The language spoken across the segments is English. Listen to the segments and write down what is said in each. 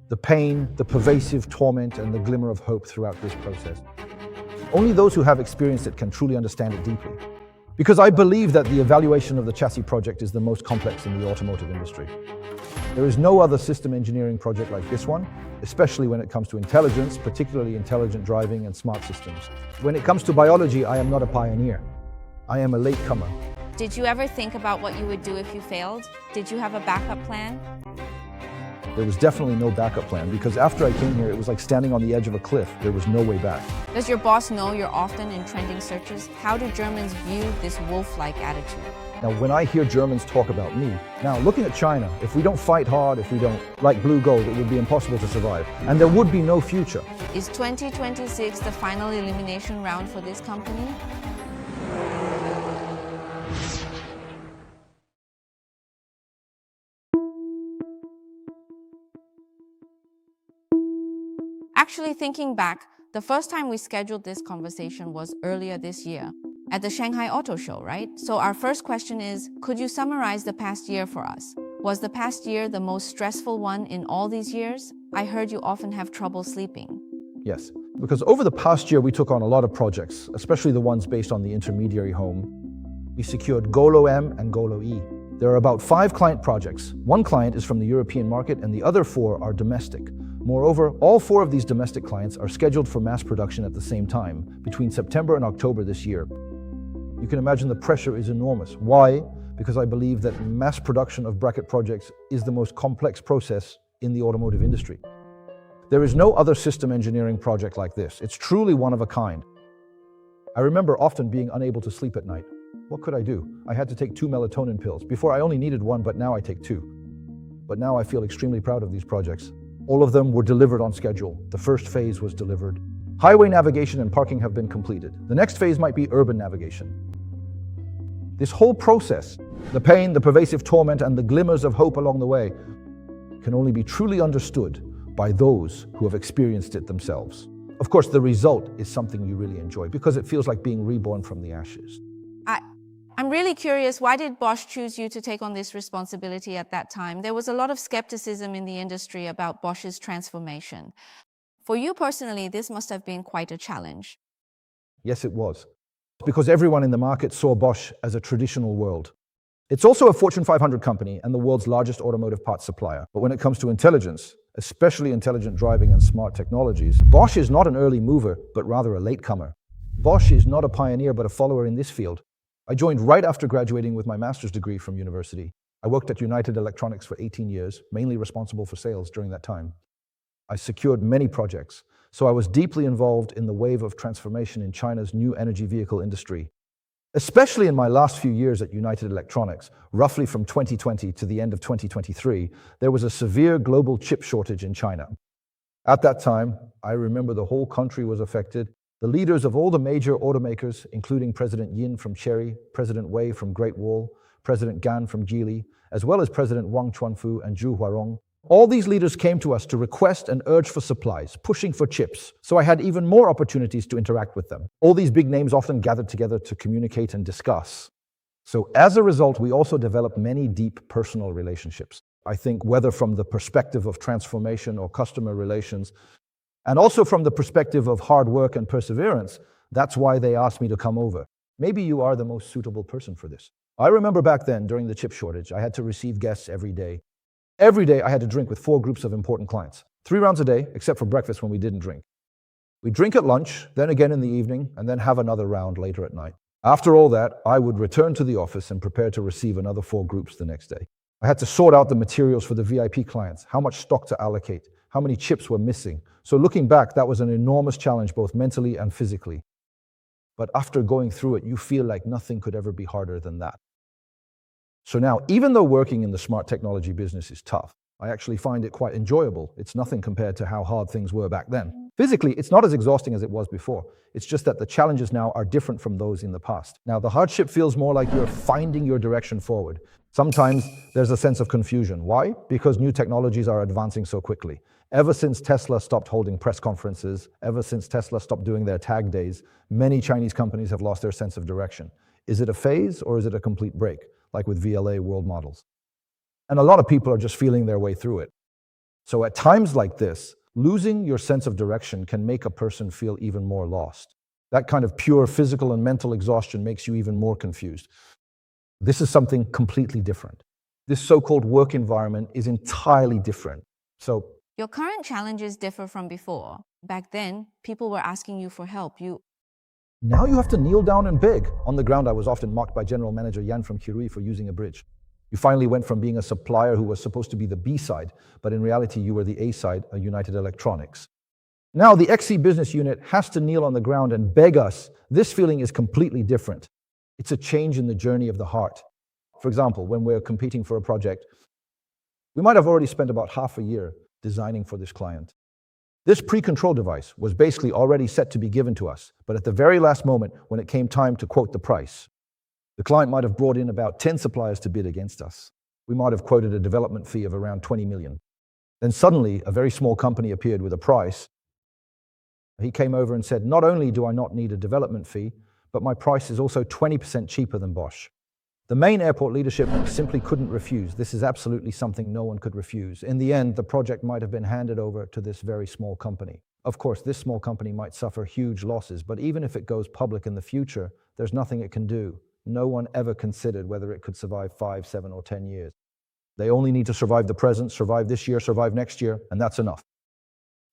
the pain, the pervasive torment, and the glimmer of hope throughout this process. Only those who have experienced it can truly understand it deeply. Because I believe that the evaluation of the chassis project is the most complex in the automotive industry. There is no other system engineering project like this one, especially when it comes to intelligence, particularly intelligent driving and smart systems. When it comes to biology, I am not a pioneer. I am a latecomer. Did you ever think about what you would do if you failed? Did you have a backup plan? There was definitely no backup plan because after I came here, it was like standing on the edge of a cliff. There was no way back. Does your boss know you're often in trending searches? How do Germans view this wolf-like attitude? Now, when I hear Germans talk about me, now looking at China, if we don't fight hard, if we don't like blue gold, it would be impossible to survive. And there would be no future. Is 2026 the final elimination round for this company? Actually, thinking back, the first time we scheduled this conversation was earlier this year at the Shanghai Auto Show, right? So our first question is, could you summarize the past year for us? Was the past year the most stressful one in all these years? I heard you often have trouble sleeping. Yes, because over the past year, we took on a lot of projects, especially the ones based on the intermediary home. We secured Golo M and Golo E. There are about 5 client projects. One client is from the European market and the other 4 are domestic. Moreover, all 4 of these domestic clients are scheduled for mass production at the same time, between September and October this year. You can imagine the pressure is enormous. Why? Because I believe that mass production of bracket projects is the most complex process in the automotive industry. There is no other system engineering project like this. It's truly one of a kind. I remember often being unable to sleep at night. What could I do? I had to take 2 melatonin pills. Before I only needed 1, but now I take 2. But now I feel extremely proud of these projects. All of them were delivered on schedule. The first phase was delivered. Highway navigation and parking have been completed. The next phase might be urban navigation. This whole process, the pain, the pervasive torment, and the glimmers of hope along the way, can only be truly understood by those who have experienced it themselves. Of course, the result is something you really enjoy because it feels like being reborn from the ashes. I'm really curious, why did Bosch choose you to take on this responsibility at that time? There was a lot of skepticism in the industry about Bosch's transformation. For you personally, this must have been quite a challenge. Yes, it was. Because everyone in the market saw Bosch as a traditional world. It's also a Fortune 500 company and the world's largest automotive parts supplier. But when it comes to intelligence, especially intelligent driving and smart technologies, Bosch is not an early mover, but rather a latecomer. Bosch is not a pioneer, but a follower in this field. I joined right after graduating with my master's degree from university. I worked at United Electronics for 18 years, mainly responsible for sales during that time. I secured many projects, so I was deeply involved in the wave of transformation in China's new energy vehicle industry. Especially in my last few years at United Electronics, roughly from 2020 to the end of 2023, there was a severe global chip shortage in China. At that time, I remember the whole country was affected. The leaders of all the major automakers, including President Yin from Chery, President Wei from Great Wall, President Gan from Geely, as well as President Wang Chuanfu and Zhu Huarong, all these leaders came to us to request and urge for supplies, pushing for chips. So I had even more opportunities to interact with them. All these big names often gathered together to communicate and discuss. So as a result, we also developed many deep personal relationships. I think whether from the perspective of transformation or customer relations, and also from the perspective of hard work and perseverance, that's why they asked me to come over. Maybe you are the most suitable person for this. I remember back then, during the chip shortage, I had to receive guests every day. Every day I had to drink with 4 groups of important clients. 3 rounds a day, except for breakfast when we didn't drink. We'd drink at lunch, then again in the evening, and then have another round later at night. After all that, I would return to the office and prepare to receive another 4 groups the next day. I had to sort out the materials for the VIP clients, how much stock to allocate, how many chips were missing. So looking back, that was an enormous challenge, both mentally and physically. But after going through it, you feel like nothing could ever be harder than that. So now, even though working in the smart technology business is tough, I actually find it quite enjoyable. It's nothing compared to how hard things were back then. Physically, it's not as exhausting as it was before. It's just that the challenges now are different from those in the past. Now, the hardship feels more like you're finding your direction forward. Sometimes there's a sense of confusion. Why? Because new technologies are advancing so quickly. Ever since Tesla stopped holding press conferences, ever since Tesla stopped doing their tag days, many Chinese companies have lost their sense of direction. Is it a phase or is it a complete break, like with VLA world models? And a lot of people are just feeling their way through it. So at times like this, losing your sense of direction can make a person feel even more lost. That kind of pure physical and mental exhaustion makes you even more confused. This is something completely different. This so-called work environment is entirely different. So Your current challenges differ from before. Back then, people were asking you for help. now you have to kneel down and beg. On the ground, I was often mocked by General Manager Yan from Kirui for using a bridge. You finally went from being a supplier who was supposed to be the B side, but in reality, you were the A side, a United Electronics. Now the XC business unit has to kneel on the ground and beg us. This feeling is completely different. It's a change in the journey of the heart. For example, when we're competing for a project, we might have already spent about half a year designing for this client. This pre-control device was basically already set to be given to us, but at the very last moment, when it came time to quote the price, the client might have brought in about 10 suppliers to bid against us. We might have quoted a development fee of around 20 million. Then suddenly, a very small company appeared with a price. He came over and said, not only do I not need a development fee, but my price is also 20% cheaper than Bosch. The main airport leadership simply couldn't refuse. This is absolutely something no one could refuse. In the end, the project might have been handed over to this very small company. Of course, this small company might suffer huge losses, but even if it goes public in the future, there's nothing it can do. No one ever considered whether it could survive 5, 7, or 10 years. They only need to survive the present, survive this year, survive next year, and that's enough.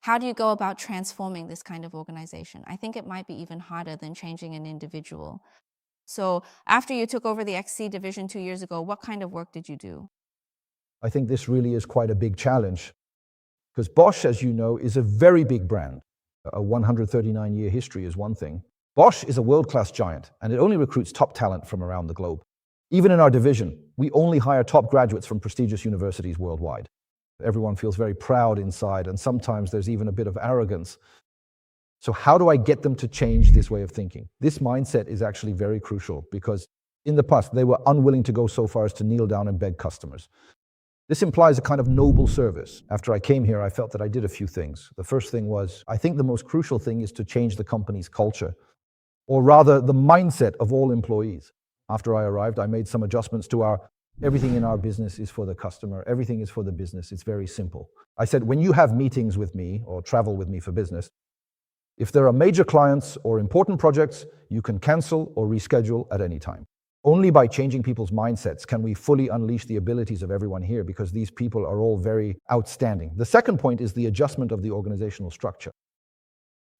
How do you go about transforming this kind of organization? I think it might be even harder than changing an individual. So after you took over the XC division 2 years ago, what kind of work did you do? I think this really is quite a big challenge because Bosch, as you know, is a very big brand. A 139-year history is one thing. Bosch is a world-class giant, and it only recruits top talent from around the globe. Even in our division, we only hire top graduates from prestigious universities worldwide. Everyone feels very proud inside, and sometimes there's even a bit of arrogance. So how do I get them to change this way of thinking? This mindset is actually very crucial because in the past, they were unwilling to go so far as to kneel down and beg customers. This implies a kind of noble service. After I came here, I felt that I did a few things. The first thing was, I think the most crucial thing is to change the company's culture, or rather the mindset of all employees. After I arrived, I made some adjustments to everything in our business is for the customer, everything is for the business. It's very simple. I said, when you have meetings with me or travel with me for business, if there are major clients or important projects, you can cancel or reschedule at any time. Only by changing people's mindsets can we fully unleash the abilities of everyone here because these people are all very outstanding. The second point is the adjustment of the organizational structure.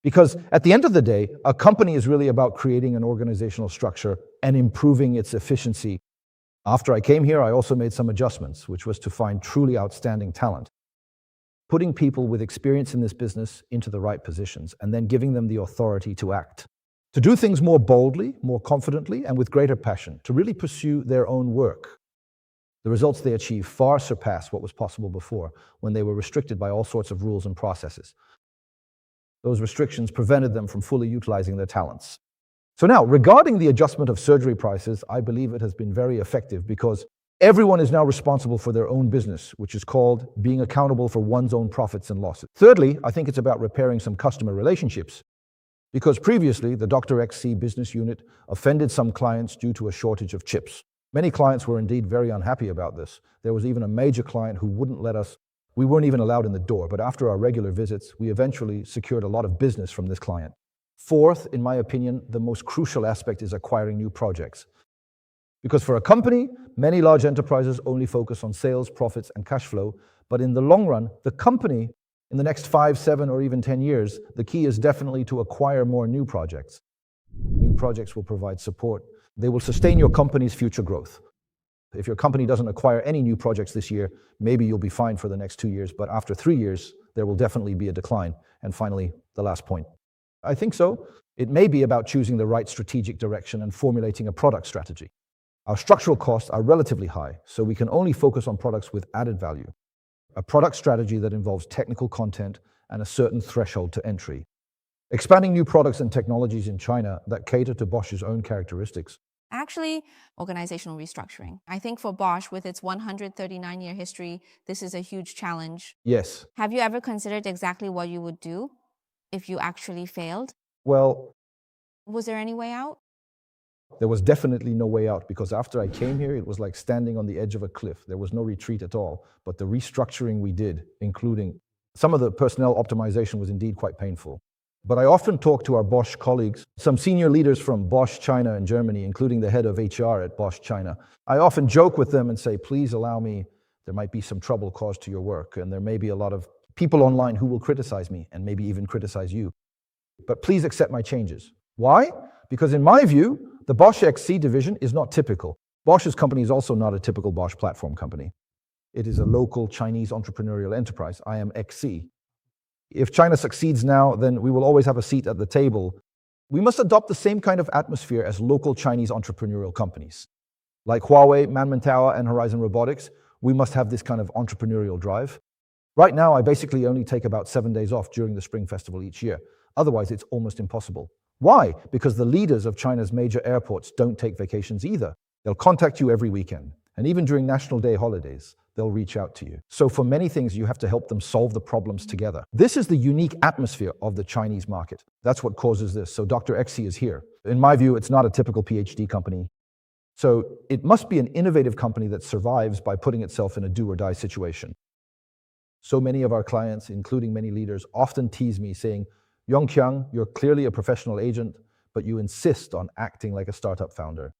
Because at the end of the day, a company is really about creating an organizational structure and improving its efficiency. After I came here, I also made some adjustments, which was to find truly outstanding talent, putting people with experience in this business into the right positions, and then giving them the authority to act, to do things more boldly, more confidently, and with greater passion, to really pursue their own work. The results they achieve far surpass what was possible before, when they were restricted by all sorts of rules and processes. Those restrictions prevented them from fully utilizing their talents. So now, regarding the adjustment of surgery prices, I believe it has been very effective because everyone is now responsible for their own business, which is called being accountable for one's own profits and losses. Thirdly, I think it's about repairing some customer relationships because previously the Dr. XC business unit offended some clients due to a shortage of chips. Many clients were indeed very unhappy about this. There was even a major client who wouldn't let us. We weren't even allowed in the door, but after our regular visits, we eventually secured a lot of business from this client. Fourth, in my opinion, the most crucial aspect is acquiring new projects. Because for a company, many large enterprises only focus on sales, profits, and cash flow. But in the long run, the company, in the next 5, 7, or even 10 years, the key is definitely to acquire more new projects. New projects will provide support. They will sustain your company's future growth. If your company doesn't acquire any new projects this year, maybe you'll be fine for the next 2 years, but after 3 years, there will definitely be a decline. And finally, the last point. I think so. It may be about choosing the right strategic direction and formulating a product strategy. Our structural costs are relatively high, so we can only focus on products with added value. A product strategy that involves technical content and a certain threshold to entry. Expanding new products and technologies in China that cater to Bosch's own characteristics. Actually, organizational restructuring. I think for Bosch, with its 139-year history, this is a huge challenge. Yes. Have you ever considered exactly what you would do if you actually failed? Well, Was there any way out? There was definitely no way out because after I came here, it was like standing on the edge of a cliff. There was no retreat at all. But the restructuring we did, including some of the personnel optimization, was indeed quite painful. But I often talk to our Bosch colleagues, some senior leaders from Bosch China and Germany, including the head of HR at Bosch China. I often joke with them and say, please allow me, there might be some trouble caused to your work, and there may be a lot of people online who will criticize me and maybe even criticize you. But please accept my changes. Why? Because in my view, the Bosch XC division is not typical. Bosch's company is also not a typical Bosch platform company. It is a local Chinese entrepreneurial enterprise. I am XC. If China succeeds now, then we will always have a seat at the table. We must adopt the same kind of atmosphere as local Chinese entrepreneurial companies. Like Huawei, Manmanpower, and Horizon Robotics, we must have this kind of entrepreneurial drive. Right now, I basically only take about 7 days off during the Spring Festival each year. Otherwise, it's almost impossible. Why? Because the leaders of China's major airports don't take vacations either. They'll contact you every weekend. And even during National Day holidays, they'll reach out to you. So for many things, you have to help them solve the problems together. This is the unique atmosphere of the Chinese market. That's what causes this. So Dr. XC is here. In my view, it's not a typical PhD company. So it must be an innovative company that survives by putting itself in a do or die situation. So many of our clients, including many leaders, often tease me saying, Yongqiao, you're clearly a professional agent, but you insist on acting like a startup founder.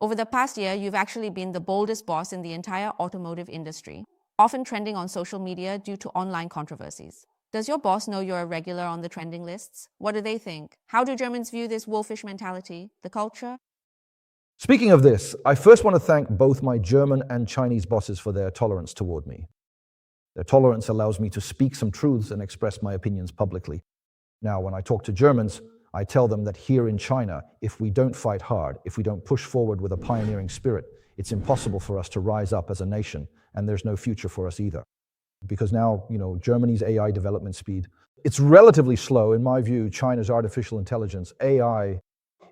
Over the past year, you've actually been the boldest boss in the entire automotive industry, often trending on social media due to online controversies. Does your boss know you're a regular on the trending lists? What do they think? How do Germans view this wolfish mentality, the culture? Speaking of this, I first want to thank both my German and Chinese bosses for their tolerance toward me. Their tolerance allows me to speak some truths and express my opinions publicly. Now, when I talk to Germans, I tell them that here in China, if we don't fight hard, if we don't push forward with a pioneering spirit, it's impossible for us to rise up as a nation, and there's no future for us either. Because now, Germany's AI development speed, it's relatively slow. In my view, China's artificial intelligence, AI,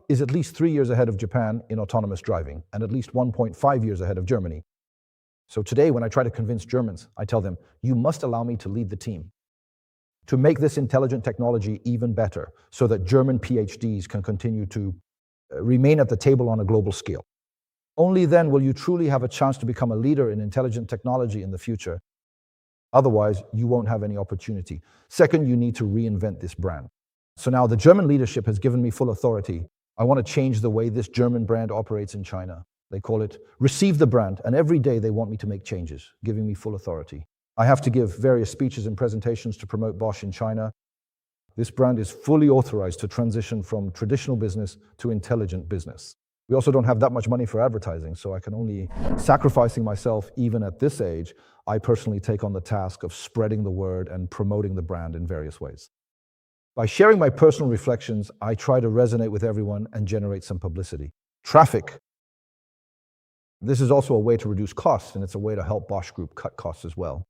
is at least 3 years ahead of Japan in autonomous driving, and at least 1.5 years ahead of Germany. So today, when I try to convince Germans, I tell them, you must allow me to lead the team, to make this intelligent technology even better, so that German PhDs can continue to remain at the table on a global scale. Only then will you truly have a chance to become a leader in intelligent technology in the future. Otherwise, you won't have any opportunity. Second, you need to reinvent this brand. So now the German leadership has given me full authority. I want to change the way this German brand operates in China. They call it receive the brand, and every day they want me to make changes, giving me full authority. I have to give various speeches and presentations to promote Bosch in China. This brand is fully authorized to transition from traditional business to intelligent business. We also don't have that much money for advertising, so I can only, sacrificing myself even at this age, I personally take on the task of spreading the word and promoting the brand in various ways. By sharing my personal reflections, I try to resonate with everyone and generate some publicity. Traffic. This is also a way to reduce costs, and it's a way to help Bosch Group cut costs as well.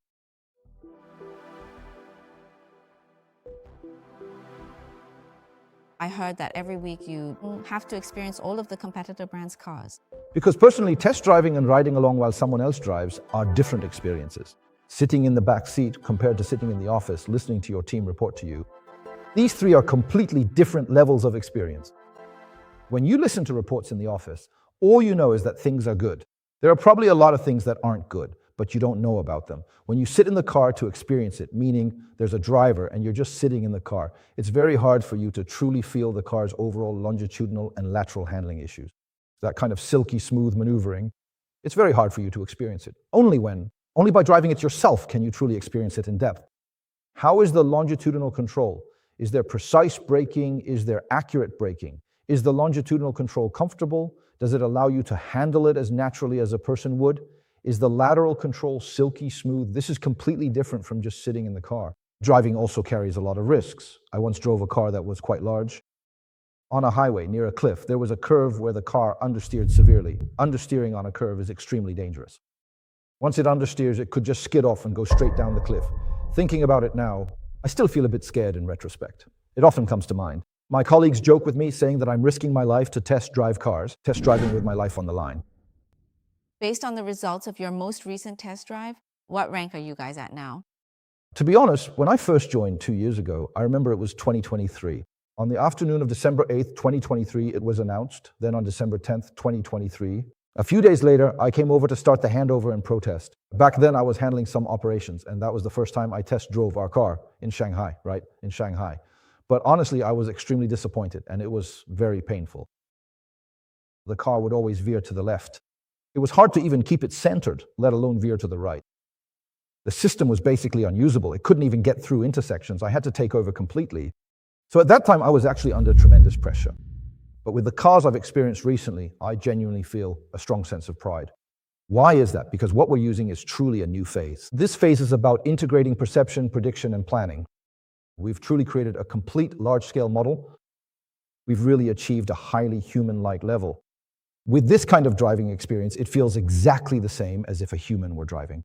I heard that every week you have to experience all of the competitor brands' cars. Because personally, test driving and riding along while someone else drives are different experiences. Sitting in the back seat compared to sitting in the office, listening to your team report to you. These three are completely different levels of experience. When you listen to reports in the office, all you know is that things are good. There are probably a lot of things that aren't good, but you don't know about them. When you sit in the car to experience it, meaning there's a driver and you're just sitting in the car, it's very hard for you to truly feel the car's overall longitudinal and lateral handling issues. That kind of silky smooth maneuvering, it's very hard for you to experience it. Only by driving it yourself can you truly experience it in depth. How is the longitudinal control? Is there precise braking? Is there accurate braking? Is the longitudinal control comfortable? Does it allow you to handle it as naturally as a person would? Is the lateral control silky smooth? This is completely different from just sitting in the car. Driving also carries a lot of risks. I once drove a car that was quite large. On a highway near a cliff, there was a curve where the car understeered severely. Understeering on a curve is extremely dangerous. Once it understeers, it could just skid off and go straight down the cliff. Thinking about it now, I still feel a bit scared in retrospect. It often comes to mind. My colleagues joke with me saying that I'm risking my life to test drive cars, test driving with my life on the line. Based on the results of your most recent test drive, what rank are you guys at now? To be honest, when I first joined 2 years ago, I remember it was 2023. On the afternoon of December 8th, 2023, it was announced. Then on December 10th, 2023, a few days later, I came over to start the handover and protest. Back then, I was handling some operations, and that was the first time I test drove our car in Shanghai, right? In Shanghai. But honestly, I was extremely disappointed, and it was very painful. The car would always veer to the left. It was hard to even keep it centered, let alone veer to the right. The system was basically unusable. It couldn't even get through intersections. I had to take over completely. So at that time, I was actually under tremendous pressure. But with the cars I've experienced recently, I genuinely feel a strong sense of pride. Why is that? Because what we're using is truly a new phase. This phase is about integrating perception, prediction, and planning. We've truly created a complete large-scale model. We've really achieved a highly human-like level. With this kind of driving experience, it feels exactly the same as if a human were driving.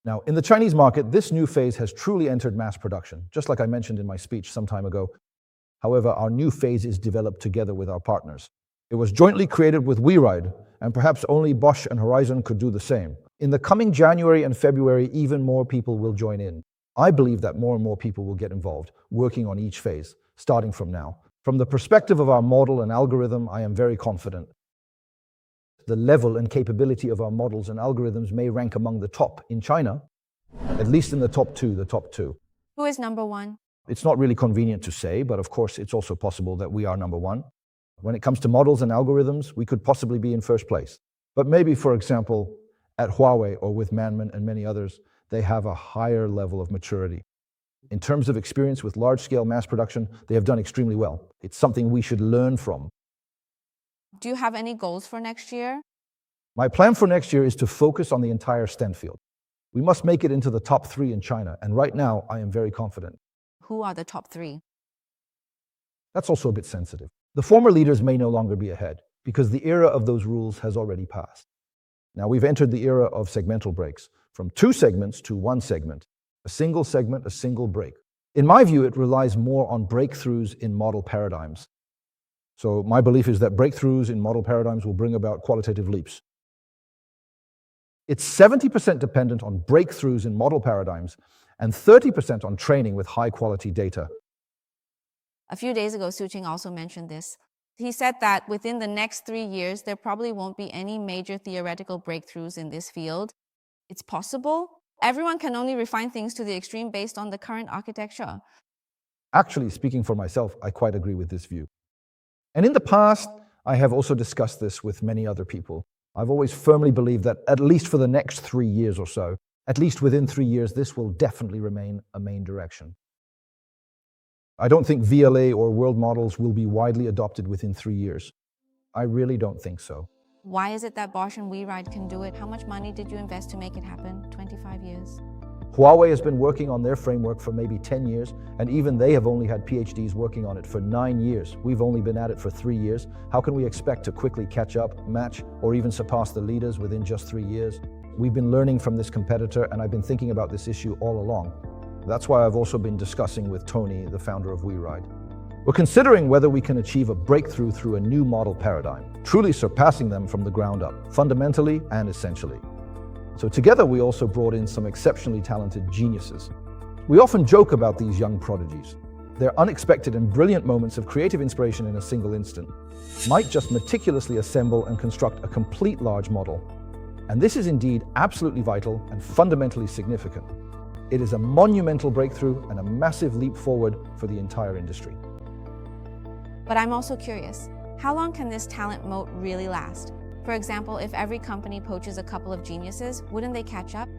Now, in the Chinese market, this new phase has truly entered mass production, just like I mentioned in my speech some time ago. However, our new phase is developed together with our partners. It was jointly created with WeRide, and perhaps only Bosch and Horizon could do the same. In the coming January and February, even more people will join in. I believe that more and more people will get involved, working on each phase, starting from now. From the perspective of our model and algorithm, I am very confident. The level and capability of our models and algorithms may rank among the top in China, at least in the top two. Who is number one? It's not really convenient to say, but of course it's also possible that we are number one. When it comes to models and algorithms, we could possibly be in first place. But maybe, for example, at Huawei or with Manman and many others, they have a higher level of maturity. In terms of experience with large-scale mass production, they have done extremely well. It's something we should learn from. Do you have any goals for next year? My plan for next year is to focus on the entire stent field. We must make it into the top 3 in China, and right now I am very confident. Who are the top 3? That's also a bit sensitive. The former leaders may no longer be ahead, because the era of those rules has already passed. Now we've entered the era of segmental brakes, from 2 segments to 1 segment. A single segment, a single brake. In my view, it relies more on breakthroughs in model paradigms. So my belief is that breakthroughs in model paradigms will bring about qualitative leaps. It's 70% dependent on breakthroughs in model paradigms and 30% on training with high-quality data. A few days ago, Su Qing also mentioned this. He said that within the next 3 years, there probably won't be any major theoretical breakthroughs in this field. It's possible. Everyone can only refine things to the extreme based on the current architecture. Actually, speaking for myself, I quite agree with this view. And in the past, I have also discussed this with many other people. I've always firmly believed that at least for the next 3 years or so, at least within 3 years, this will definitely remain a main direction. I don't think VLA or world models will be widely adopted within 3 years. I really don't think so. Why is it that Bosch and WeRide can do it? How much money did you invest to make it happen? 25 years. Huawei has been working on their framework for maybe 10 years, and even they have only had PhDs working on it for 9 years. We've only been at it for 3 years. How can we expect to quickly catch up, match, or even surpass the leaders within just 3 years? We've been learning from this competitor, and I've been thinking about this issue all along. That's why I've also been discussing with Tony, the founder of WeRide. We're considering whether we can achieve a breakthrough through a new model paradigm, truly surpassing them from the ground up, fundamentally and essentially. So together we also brought in some exceptionally talented geniuses. We often joke about these young prodigies. Their unexpected and brilliant moments of creative inspiration in a single instant might just meticulously assemble and construct a complete large model. And this is indeed absolutely vital and fundamentally significant. It is a monumental breakthrough and a massive leap forward for the entire industry. But I'm also curious, how long can this talent moat really last? For example, if every company poaches a couple of geniuses, wouldn't they catch up?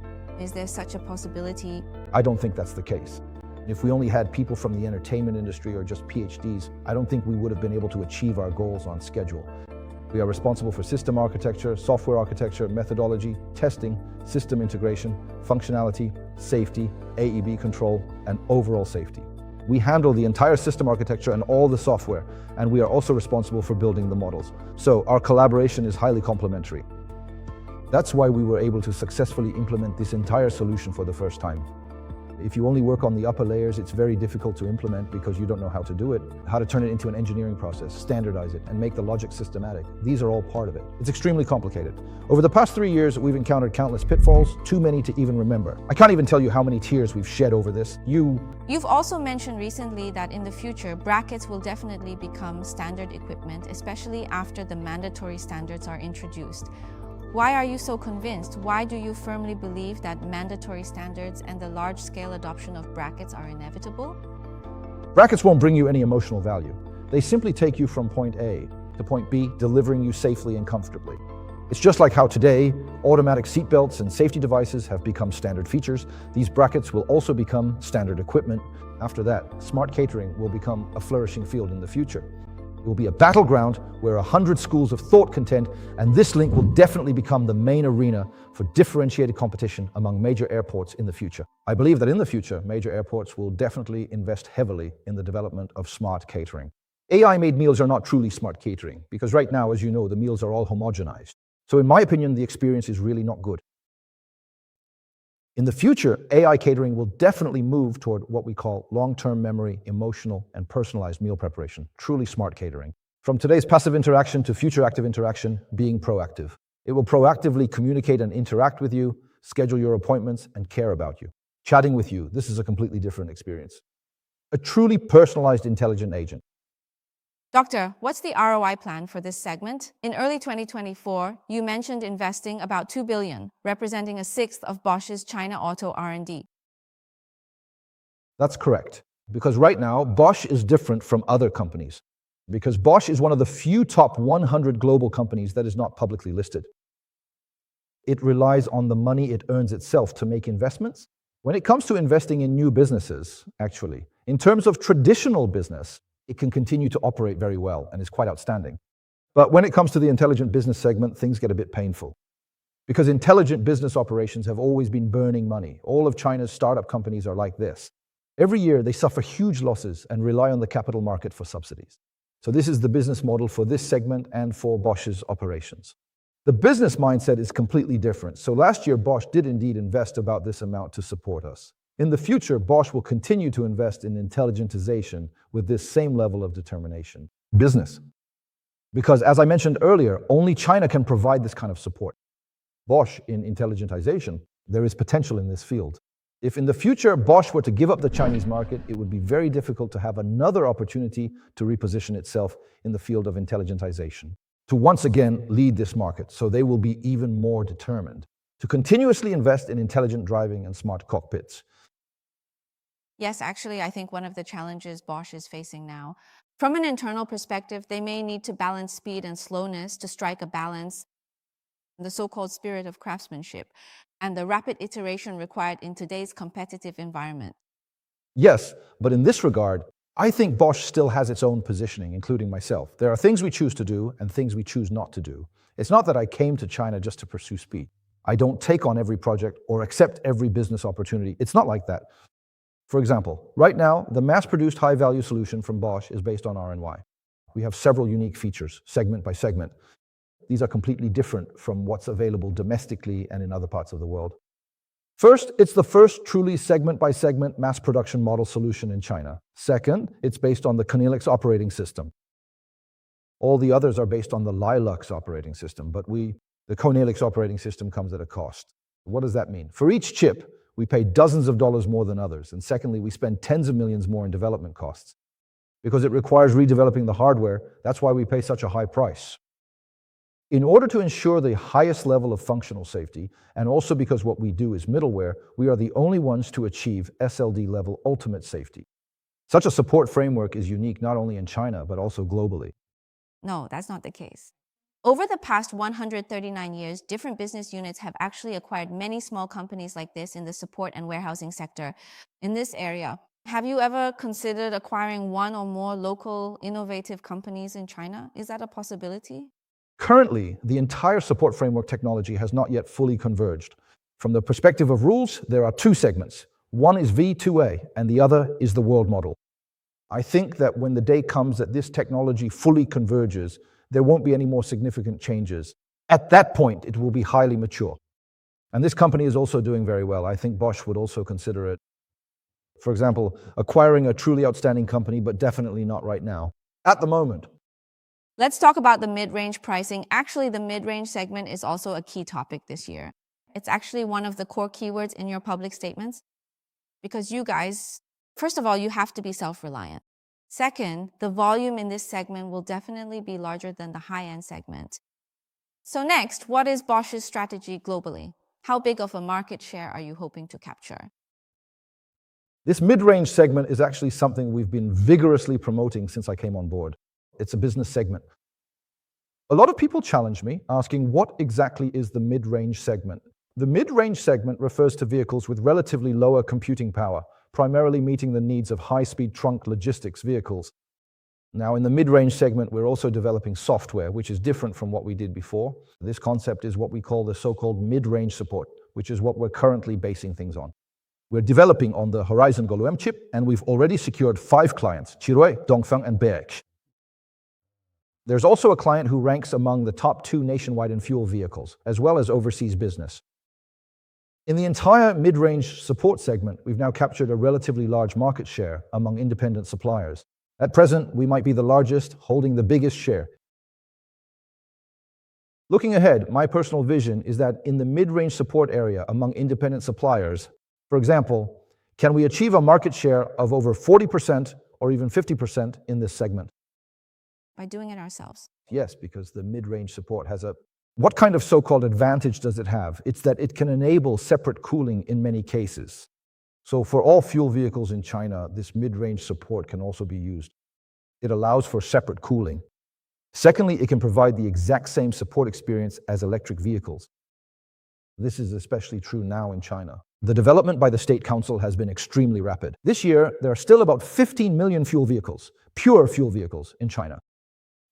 Is there such a possibility? I don't think that's the case. If we only had people from the entertainment industry or just PhDs, I don't think we would have been able to achieve our goals on schedule. We are responsible for system architecture, software architecture, methodology, testing, system integration, functionality, safety, AEB control, and overall safety. We handle the entire system architecture and all the software, and we are also responsible for building the models. So our collaboration is highly complementary. That's why we were able to successfully implement this entire solution for the first time. If you only work on the upper layers, it's very difficult to implement because you don't know how to do it, how to turn it into an engineering process, standardize it, and make the logic systematic. These are all part of it. It's extremely complicated. Over the past 3 years, we've encountered countless pitfalls, too many to even remember. I can't even tell you how many tears we've shed over this. You've also mentioned recently that in the future, brackets will definitely become standard equipment, especially after the mandatory standards are introduced. Why are you so convinced? Why do you firmly believe that mandatory standards and the large-scale adoption of brackets are inevitable? Brackets won't bring you any emotional value. They simply take you from point A to point B, delivering you safely and comfortably. It's just like how today, automatic seatbelts and safety devices have become standard features. These brackets will also become standard equipment. After that, smart catering will become a flourishing field in the future. It will be a battleground where 100 schools of thought contend, and this link will definitely become the main arena for differentiated competition among major airports in the future. I believe that in the future, major airports will definitely invest heavily in the development of smart catering. AI-made meals are not truly smart catering, because right now, as you know, the meals are all homogenized. So in my opinion, the experience is really not good. In the future, AI catering will definitely move toward what we call long-term memory, emotional, and personalized meal preparation, truly smart catering. From today's passive interaction to future active interaction, being proactive. It will proactively communicate and interact with you, schedule your appointments, and care about you. Chatting with you, this is a completely different experience. A truly personalized intelligent agent. Doctor, what's the ROI plan for this segment? In early 2024, you mentioned investing about $2 billion, representing a sixth of Bosch's China Auto R&D. That's correct. Because right now, Bosch is different from other companies. Because Bosch is one of the few top 100 global companies that is not publicly listed. It relies on the money it earns itself to make investments. When it comes to investing in new businesses, actually, in terms of traditional business, it can continue to operate very well and is quite outstanding. But when it comes to the intelligent business segment, things get a bit painful. Because intelligent business operations have always been burning money. All of China's startup companies are like this. Every year, they suffer huge losses and rely on the capital market for subsidies. So this is the business model for this segment and for Bosch's operations. The business mindset is completely different. So last year, Bosch did indeed invest about this amount to support us. In the future, Bosch will continue to invest in intelligentization with this same level of determination. Business. Because as I mentioned earlier, only China can provide this kind of support. Bosch in intelligentization, there is potential in this field. If in the future Bosch were to give up the Chinese market, it would be very difficult to have another opportunity to reposition itself in the field of intelligentization, to once again lead this market. So they will be even more determined to continuously invest in intelligent driving and smart cockpits. Yes, actually, I think one of the challenges Bosch is facing now. From an internal perspective, they may need to balance speed and slowness to strike a balance, the so-called spirit of craftsmanship, and the rapid iteration required in today's competitive environment. Yes, but in this regard, I think Bosch still has its own positioning, including myself. There are things we choose to do and things we choose not to do. It's not that I came to China just to pursue speed. I don't take on every project or accept every business opportunity. It's not like that. For example, right now, the mass-produced high-value solution from Bosch is based on R&Y. We have several unique features, segment by segment. These are completely different from what's available domestically and in other parts of the world. First, it's the first truly segment-by-segment mass production model solution in China. Second, it's based on the Conelix operating system. All the others are based on the Lilux operating system, but the Conelix operating system comes at a cost. What does that mean? For each chip, we pay dozens of dollars more than others. And secondly, we spend tens of millions more in development costs. Because it requires redeveloping the hardware, that's why we pay such a high price. In order to ensure the highest level of functional safety, and also because what we do is middleware, we are the only ones to achieve SLD level ultimate safety. Such a support framework is unique not only in China, but also globally. No, that's not the case. Over the past 139 years, different business units have actually acquired many small companies like this in the support and warehousing sector. In this area, have you ever considered acquiring one or more local innovative companies in China? Is that a possibility? Currently, the entire support framework technology has not yet fully converged. From the perspective of rules, there are two segments. One is V2A, and the other is the world model. I think that when the day comes that this technology fully converges, there won't be any more significant changes. At that point, it will be highly mature. And this company is also doing very well. I think Bosch would also consider it For example, acquiring a truly outstanding company, but definitely not right now. At the moment. Let's talk about the mid-range pricing. Actually, the mid-range segment is also a key topic this year. It's actually one of the core keywords in your public statements because you guys, first of all, you have to be self-reliant. Second, the volume in this segment will definitely be larger than the high-end segment. So next, what is Bosch's strategy globally? How big of a market share are you hoping to capture? This mid-range segment is actually something we've been vigorously promoting since I came on board. It's a business segment. A lot of people challenge me, asking what exactly is the mid-range segment? The mid-range segment refers to vehicles with relatively lower computing power, primarily meeting the needs of high-speed trunk logistics vehicles. Now, in the mid-range segment, we're also developing software, which is different from what we did before. This concept is what we call the so-called mid-range support, which is what we're currently basing things on. We're developing on the Horizon GoLoM chip, and we've already secured 5 clients, Chirui, Dongfeng, and BX. There's also a client who ranks among the top 2 nationwide in fuel vehicles, as well as overseas business. In the entire mid-range support segment, we've now captured a relatively large market share among independent suppliers. At present, we might be the largest, holding the biggest share. Looking ahead, my personal vision is that in the mid-range support area among independent suppliers, for example, can we achieve a market share of over 40% or even 50% in this segment? By doing it ourselves. Yes, because the mid-range support has a... What kind of so-called advantage does it have? It's that it can enable separate cooling in many cases. So for all fuel vehicles in China, this mid-range support can also be used. It allows for separate cooling. Secondly, it can provide the exact same support experience as electric vehicles. This is especially true now in China. The development by the State Council has been extremely rapid. This year, there are still about 15 million fuel vehicles, pure fuel vehicles, in China.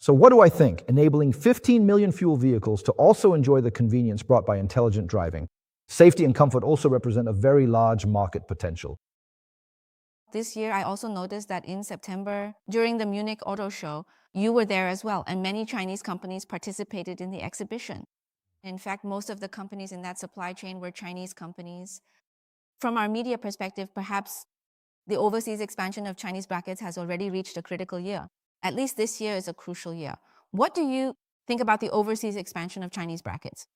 So what do I think? Enabling 15 million fuel vehicles to also enjoy the convenience brought by intelligent driving. Safety and comfort also represent a very large market potential. This year, I also noticed that in September, during the Munich Auto Show, you were there as well, and many Chinese companies participated in the exhibition. In fact, most of the companies in that supply chain were Chinese companies. From our media perspective, perhaps the overseas expansion of Chinese brackets has already reached a critical year. At least this year is a crucial year. What do you think about the overseas expansion of Chinese brackets?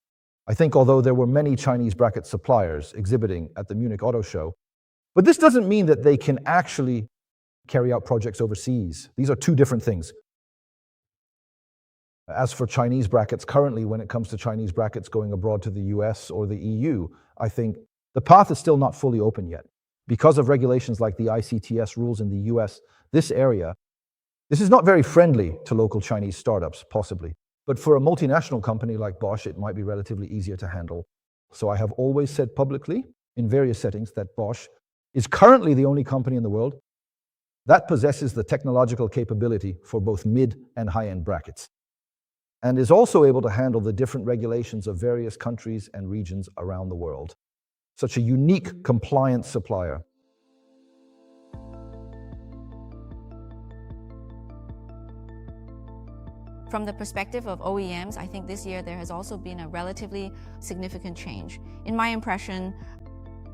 I think although there were many Chinese bracket suppliers exhibiting at the Munich Auto Show, but this doesn't mean that they can actually carry out projects overseas. These are two different things. As for Chinese brackets, currently when it comes to Chinese brackets going abroad to the US or the EU, I think the path is still not fully open yet. Because of regulations like the ICTS rules in the US, this is not very friendly to local Chinese startups, possibly. But for a multinational company like Bosch, it might be relatively easier to handle. So I have always said publicly, in various settings, that Bosch is currently the only company in the world that possesses the technological capability for both mid and high-end brackets, and is also able to handle the different regulations of various countries and regions around the world. Such a unique compliant supplier. From the perspective of OEMs, I think this year there has also been a relatively significant change. In my impression,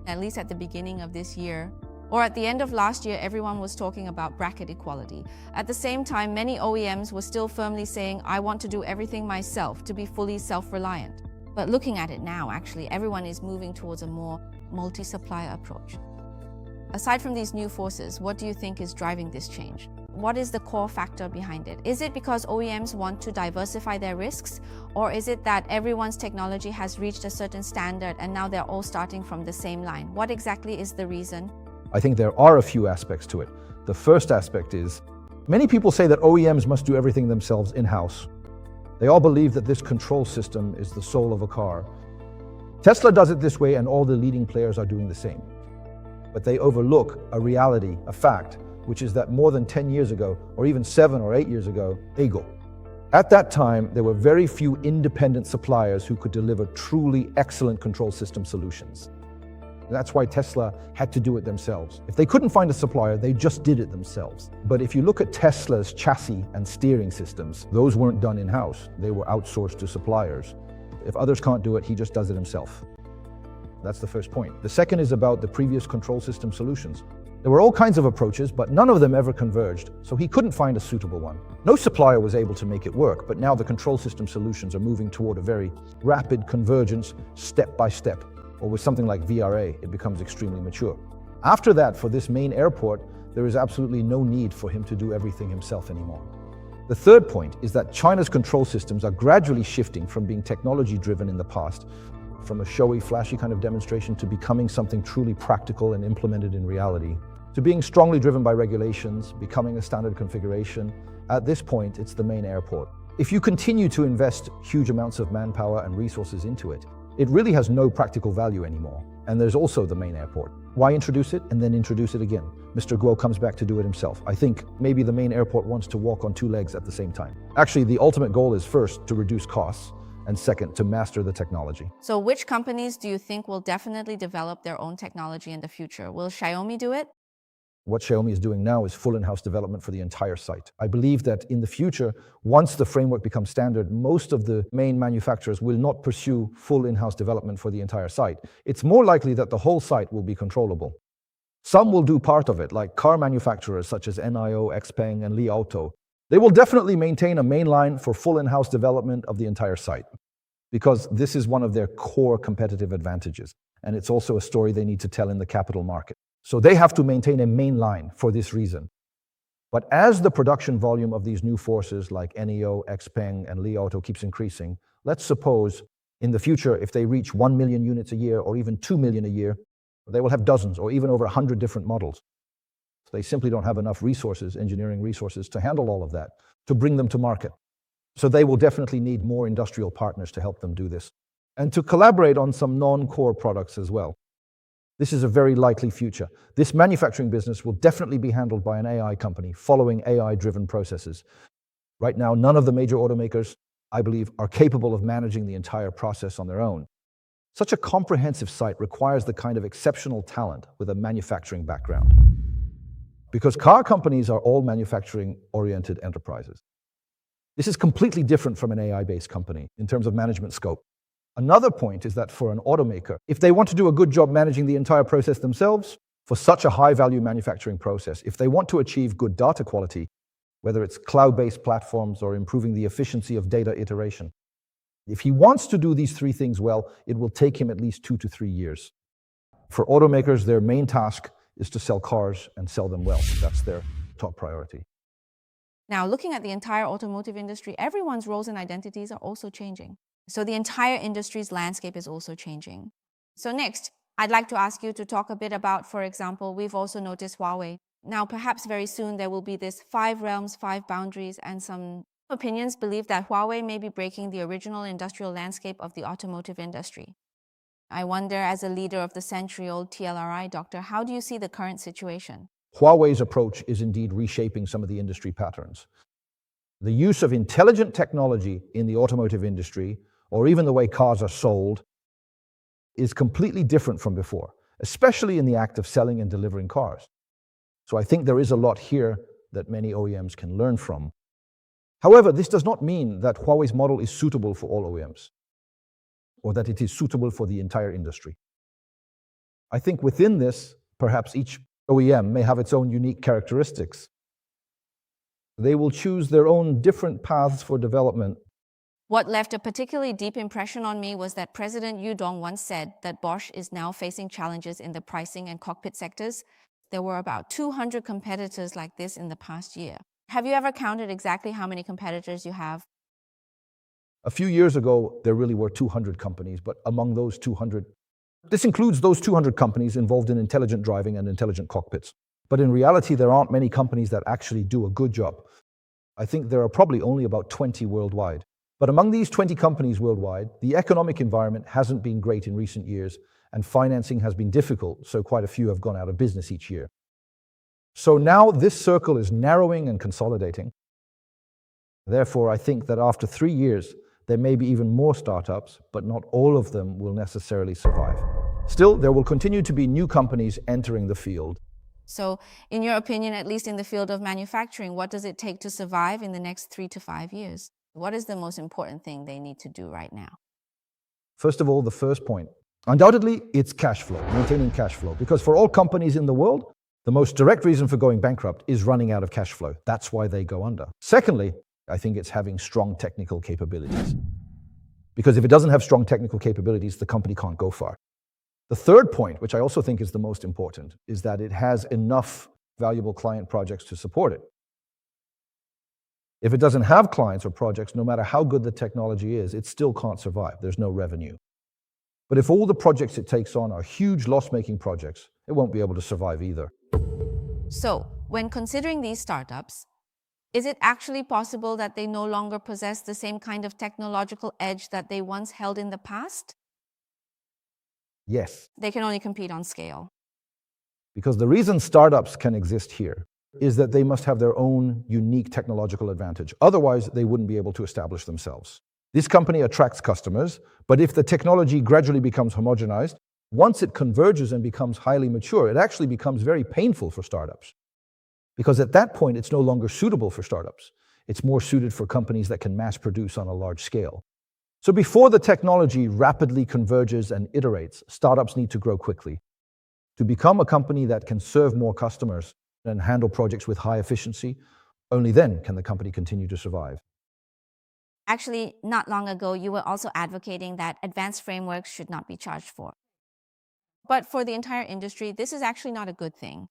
at least at the beginning of this year, or at the end of last year, everyone was talking about bracket equality. At the same time, many OEMs were still firmly saying, I want to do everything myself, to be fully self-reliant. But looking at it now, actually, everyone is moving towards a more multi-supplier approach. Aside from these new forces, what do you think is driving this change? What is the core factor behind it? Is it because OEMs want to diversify their risks? Or is it that everyone's technology has reached a certain standard and now they're all starting from the same line? What exactly is the reason? I think there are a few aspects to it. The first aspect is, many people say that OEMs must do everything themselves in-house. They all believe that this control system is the soul of a car. Tesla does it this way and all the leading players are doing the same. But they overlook a reality, a fact, which is that more than 10 years ago, or even 7 or 8 years ago, at that time, there were very few independent suppliers who could deliver truly excellent control system solutions. That's why Tesla had to do it themselves. If they couldn't find a supplier, they just did it themselves. But if you look at Tesla's chassis and steering systems, those weren't done in-house. They were outsourced to suppliers. If others can't do it, he just does it himself. That's the first point. The second is about the previous control system solutions. There were all kinds of approaches, but none of them ever converged, so he couldn't find a suitable one. No supplier was able to make it work, but now the control system solutions are moving toward a very rapid convergence, step by step, or with something like VRA, it becomes extremely mature. After that, for this main airport, there is absolutely no need for him to do everything himself anymore. The third point is that China's control systems are gradually shifting from being technology-driven in the past, from a showy, flashy kind of demonstration to becoming something truly practical and implemented in reality, to being strongly driven by regulations, becoming a standard configuration. At this point, it's the main airport. If you continue to invest huge amounts of manpower and resources into it, it really has no practical value anymore. And there's also the main airport. Why introduce it and then introduce it again? Mr. Guo comes back to do it himself. I think maybe the main airport wants to walk on two legs at the same time. Actually, the ultimate goal is first to reduce costs, and second, to master the technology. So which companies do you think will definitely develop their own technology in the future? Will Xiaomi do it? What Xiaomi is doing now is full in-house development for the entire site. I believe that in the future, once the framework becomes standard, most of the main manufacturers will not pursue full in-house development for the entire site. It's more likely that the whole site will be controllable. Some will do part of it, like car manufacturers such as NIO, XPeng, and Li Auto. They will definitely maintain a main line for full in-house development of the entire site, because this is one of their core competitive advantages, and it's also a story they need to tell in the capital market. So they have to maintain a main line for this reason. But as the production volume of these new forces like NEO, XPeng, and Li Auto keeps increasing, let's suppose in the future, if they reach 1 million units a year or even 2 million a year, they will have dozens or even over 100 different models. They simply don't have enough resources, engineering resources, to handle all of that, to bring them to market. So they will definitely need more industrial partners to help them do this, and to collaborate on some non-core products as well. This is a very likely future. This manufacturing business will definitely be handled by an AI company following AI-driven processes. Right now, none of the major automakers, I believe, are capable of managing the entire process on their own. Such a comprehensive site requires the kind of exceptional talent with a manufacturing background. Because car companies are all manufacturing-oriented enterprises. This is completely different from an AI-based company in terms of management scope. Another point is that for an automaker, if they want to do a good job managing the entire process themselves, for such a high-value manufacturing process, if they want to achieve good data quality, whether it's cloud-based platforms or improving the efficiency of data iteration, if he wants to do these three things well, it will take him at least 2 to 3 years. For automakers, their main task is to sell cars and sell them well. That's their top priority. Now, looking at the entire automotive industry, everyone's roles and identities are also changing. So the entire industry's landscape is also changing. So next, I'd like to ask you to talk a bit about, for example, we've also noticed Huawei. Now, perhaps very soon there will be this 5 realms, 5 boundaries, and some opinions believe that Huawei may be breaking the original industrial landscape of the automotive industry. I wonder, as a leader of the century-old TLRI, Doctor, how do you see the current situation? Huawei's approach is indeed reshaping some of the industry patterns. The use of intelligent technology in the automotive industry, or even the way cars are sold, is completely different from before, especially in the act of selling and delivering cars. So I think there is a lot here that many OEMs can learn from. However, this does not mean that Huawei's model is suitable for all OEMs, or that it is suitable for the entire industry. I think within this, perhaps each OEM may have its own unique characteristics. They will choose their own different paths for development. What left a particularly deep impression on me was that President Yu Dong once said that Bosch is now facing challenges in the pricing and cockpit sectors. There were about 200 competitors like this in the past year. Have you ever counted exactly how many competitors you have? A few years ago, there really were 200 companies, but among those 200, this includes those 200 companies involved in intelligent driving and intelligent cockpits. But in reality, there aren't many companies that actually do a good job. I think there are probably only about 20 worldwide. But among these 20 companies worldwide, the economic environment hasn't been great in recent years, and financing has been difficult, so quite a few have gone out of business each year. So now this circle is narrowing and consolidating. Therefore, I think that after 3 years, there may be even more startups, but not all of them will necessarily survive. Still, there will continue to be new companies entering the field. So, in your opinion, at least in the field of manufacturing, what does it take to survive in the next 3 to 5 years? What is the most important thing they need to do right now? First of all, the first point. Undoubtedly, it's cash flow, maintaining cash flow. Because for all companies in the world, The most direct reason for going bankrupt is running out of cash flow. That's why they go under. Secondly, I think it's having strong technical capabilities. Because if it doesn't have strong technical capabilities, the company can't go far. The third point, which I also think is the most important, is that it has enough valuable client projects to support it. If it doesn't have clients or projects, no matter how good the technology is, it still can't survive. There's no revenue. But if all the projects it takes on are huge loss-making projects, it won't be able to survive either. So, when considering these startups, is it actually possible that they no longer possess the same kind of technological edge that they once held in the past? Yes. They can only compete on scale. Because the reason startups can exist here is that they must have their own unique technological advantage. Otherwise, they wouldn't be able to establish themselves. This company attracts customers, but if the technology gradually becomes homogenized, once it converges and becomes highly mature, it actually becomes very painful for startups. Because at that point, it's no longer suitable for startups. It's more suited for companies that can mass produce on a large scale. So before the technology rapidly converges and iterates, startups need to grow quickly. To become a company that can serve more customers and handle projects with high efficiency, only then can the company continue to survive. Actually, not long ago, you were also advocating that advanced frameworks should not be charged for. But for the entire industry, this is actually not a good thing.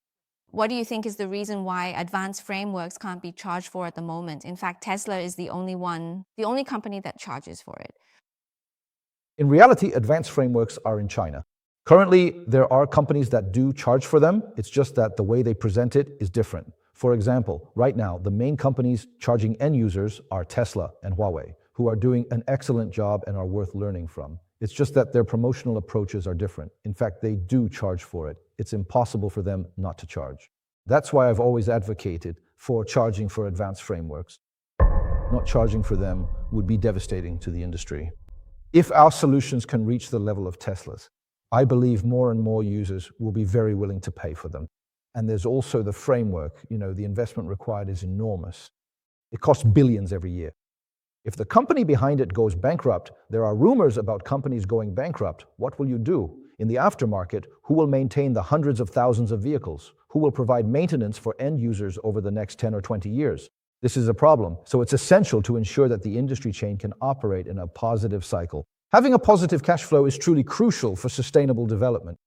What do you think is the reason why advanced frameworks can't be charged for at the moment? In fact, Tesla is the only company that charges for it. In reality, advanced frameworks are in China. Currently, there are companies that do charge for them. It's just that the way they present it is different. For example, right now, the main companies charging end users are Tesla and Huawei, who are doing an excellent job and are worth learning from. It's just that their promotional approaches are different. In fact, they do charge for it. It's impossible for them not to charge. That's why I've always advocated for charging for advanced frameworks. Not charging for them would be devastating to the industry. If our solutions can reach the level of Tesla's, I believe more and more users will be very willing to pay for them. And there's also the framework. The investment required is enormous. It costs billions every year. If the company behind it goes bankrupt, there are rumors about companies going bankrupt. What will you do? In the aftermarket, who will maintain the hundreds of thousands of vehicles? Who will provide maintenance for end users over the next 10 or 20 years? This is a problem. So it's essential to ensure that the industry chain can operate in a positive cycle. Having a positive cash flow is truly crucial for sustainable development.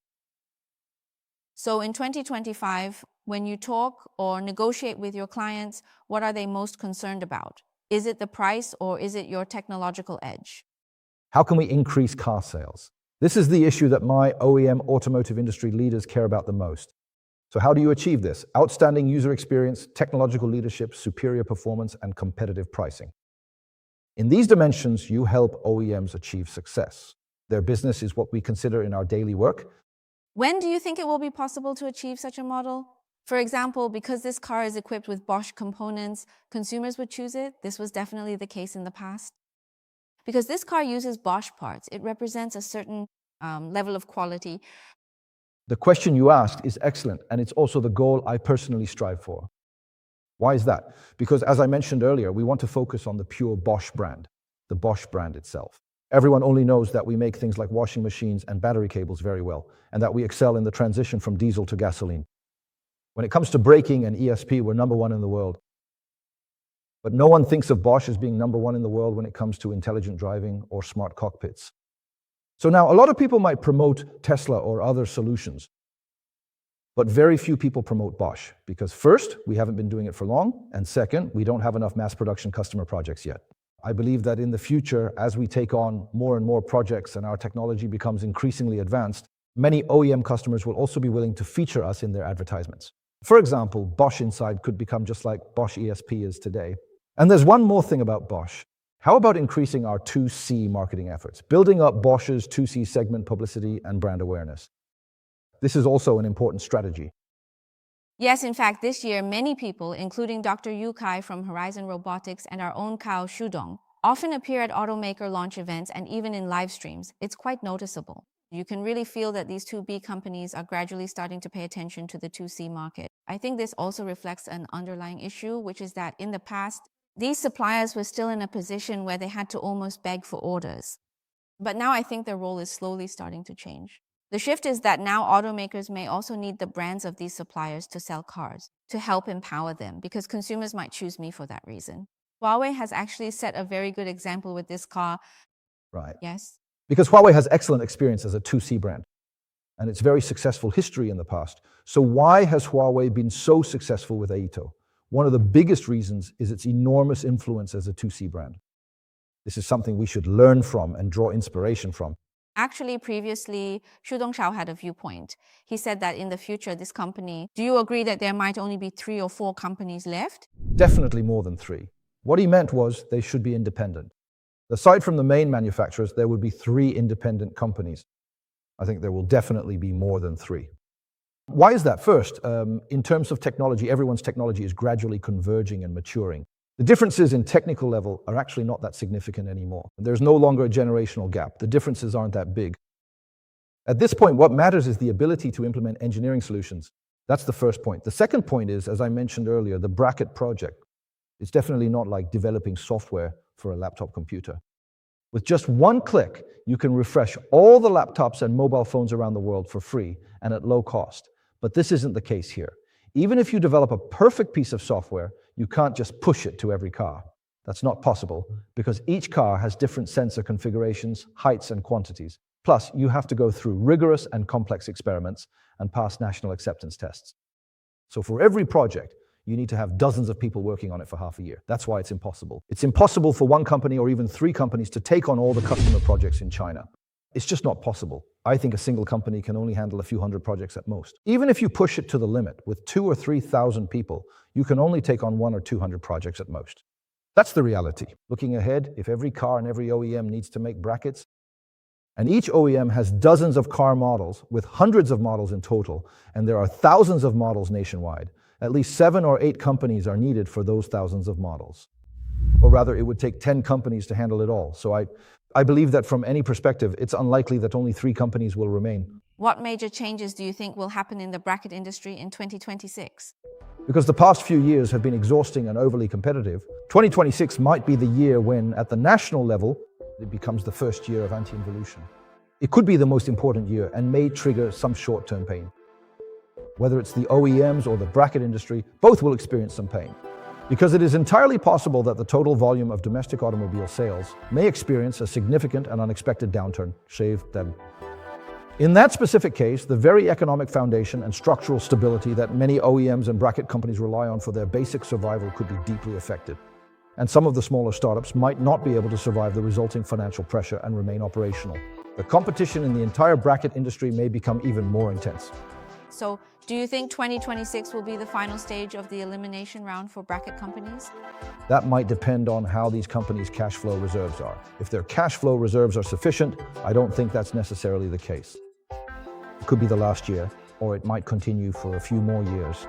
So in 2025, when you talk or negotiate with your clients, what are they most concerned about? Is it the price or is it your technological edge? How can we increase car sales? This is the issue that my OEM automotive industry leaders care about the most. So how do you achieve this? Outstanding user experience, technological leadership, superior performance, and competitive pricing. In these dimensions, you help OEMs achieve success. Their business is what we consider in our daily work. When do you think it will be possible to achieve such a model? For example, because this car is equipped with Bosch components, consumers would choose it. This was definitely the case in the past. Because this car uses Bosch parts, it represents a certain level of quality. The question you asked is excellent, and it's also the goal I personally strive for. Why is that? Because as I mentioned earlier, we want to focus on the pure Bosch brand, the Bosch brand itself. Everyone only knows that we make things like washing machines and battery cables very well, and that we excel in the transition from diesel to gasoline. When it comes to braking and ESP, we're number one in the world. But no one thinks of Bosch as being number one in the world when it comes to intelligent driving or smart cockpits. So now, a lot of people might promote Tesla or other solutions, but very few people promote Bosch, because first, we haven't been doing it for long, and second, we don't have enough mass production customer projects yet. I believe that in the future, as we take on more and more projects and our technology becomes increasingly advanced, many OEM customers will also be willing to feature us in their advertisements. For example, Bosch Inside could become just like Bosch ESP is today. And there's one more thing about Bosch. How about increasing our 2C marketing efforts, building up Bosch's 2C segment publicity and brand awareness? This is also an important strategy. Yes, in fact, this year, many people, including Dr. Yongqiao from Horizon Robotics and our own Cao Shudong, often appear at automaker launch events and even in live streams. It's quite noticeable. You can really feel that these 2B companies are gradually starting to pay attention to the 2C market. I think this also reflects an underlying issue, which is that in the past, these suppliers were still in a position where they had to almost beg for orders. But now I think their role is slowly starting to change. The shift is that now automakers may also need the brands of these suppliers to sell cars, to help empower them, because consumers might choose me for that reason. Huawei has actually set a very good example with this car. Right. Yes? Because Huawei has excellent experience as a 2C brand, and its very successful history in the past. So why has Huawei been so successful with Aito? One of the biggest reasons is its enormous influence as a 2C brand. This is something we should learn from and draw inspiration from. Actually, previously, Bosch Yongqiao had a viewpoint. He said that in the future, this company, do you agree that there might only be 3 or 4 companies left? Definitely more than 3. What he meant was they should be independent. Aside from the main manufacturers, there would be 3 independent companies. I think there will definitely be more than 3. Why is that? First, in terms of technology, everyone's technology is gradually converging and maturing. The differences in technical level are actually not that significant anymore. There's no longer a generational gap. The differences aren't that big. At this point, what matters is the ability to implement engineering solutions. That's the first point. The second point is, as I mentioned earlier, the bracket project. It's definitely not like developing software for a laptop computer. With just one click, you can refresh all the laptops and mobile phones around the world for free and at low cost. But this isn't the case here. Even if you develop a perfect piece of software, you can't just push it to every car. That's not possible because each car has different sensor configurations, heights, and quantities. Plus, you have to go through rigorous and complex experiments and pass national acceptance tests. So for every project, you need to have dozens of people working on it for half a year. That's why it's impossible. It's impossible for one company or even 3 companies to take on all the customer projects in China. It's just not possible. I think a single company can only handle a few hundred projects at most. Even if you push it to the limit with 2,000 or 3,000 people, you can only take on 100 or 200 projects at most. That's the reality. Looking ahead, if every car and every OEM needs to make brackets, and each OEM has dozens of car models with hundreds of models in total, and there are thousands of models nationwide, at least 7 or 8 companies are needed for those thousands of models. Or rather, it would take 10 companies to handle it all. So I believe that from any perspective, it's unlikely that only 3 companies will remain. What major changes do you think will happen in the bracket industry in 2026? Because the past few years have been exhausting and overly competitive, 2026 might be the year when, at the national level, it becomes the first year of anti-involution. It could be the most important year and may trigger some short-term pain. Whether it's the OEMs or the bracket industry, both will experience some pain. Because it is entirely possible that the total volume of domestic automobile sales may experience a significant and unexpected downturn, save them. In that specific case, the very economic foundation and structural stability that many OEMs and bracket companies rely on for their basic survival could be deeply affected. And some of the smaller startups might not be able to survive the resulting financial pressure and remain operational. The competition in the entire bracket industry may become even more intense. So, do you think 2026 will be the final stage of the elimination round for bracket companies? That might depend on how these companies' cash flow reserves are. If their cash flow reserves are sufficient, I don't think that's necessarily the case. It could be the last year, or it might continue for a few more years.